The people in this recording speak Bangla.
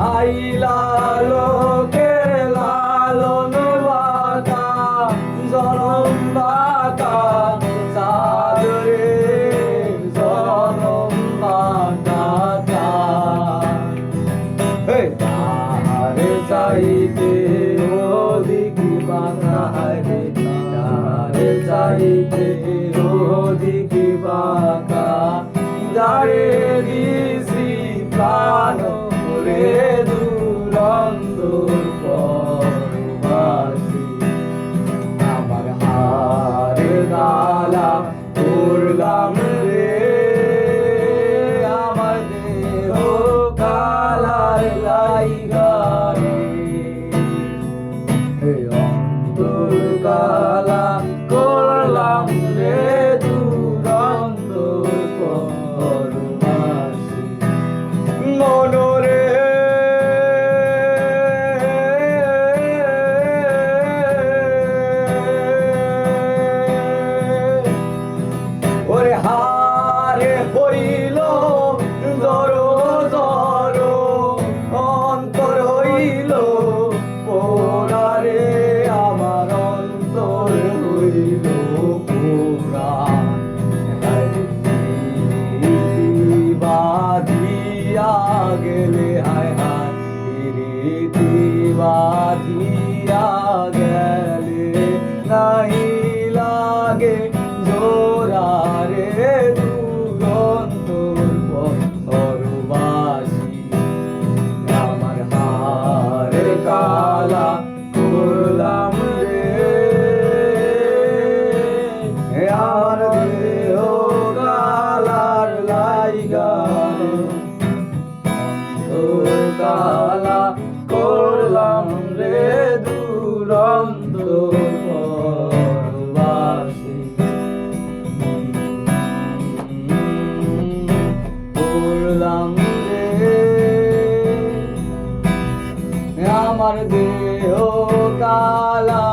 আইলা লোকে লালন বাঁকা জনম বাঁকা চাঁদরে জনম বাঁকা তারে চাইতে অধিক বাঁকা রে তারে চাইতে অধিক বাঁকা যারে দিছি প্রাণ রে দুরন্তর পরবাসী আমার হারে গালা করলাম রে আমার দেহ কালার লাইগা রে অন্তর কালা করলাম রে দুরন্তর পরবাসী মনরে ওরে হারে হইল জড়ো জড়ো অন্তর হইল পোড়ারে আমার অন্তর হইল পোড়া বাঁধিয়া গেলে হায় হায় প্রীতি বাঁধিয়া গেলে নাই লাগে জোড়া রে দুরন্তর পরবাসী আমার হারে কালা করলাম রে আমার দেহ কালার লাইগা অন্তর কালা করলাম রে দুরন্তর পরবাসী করলাম রে আমার দেহ কালা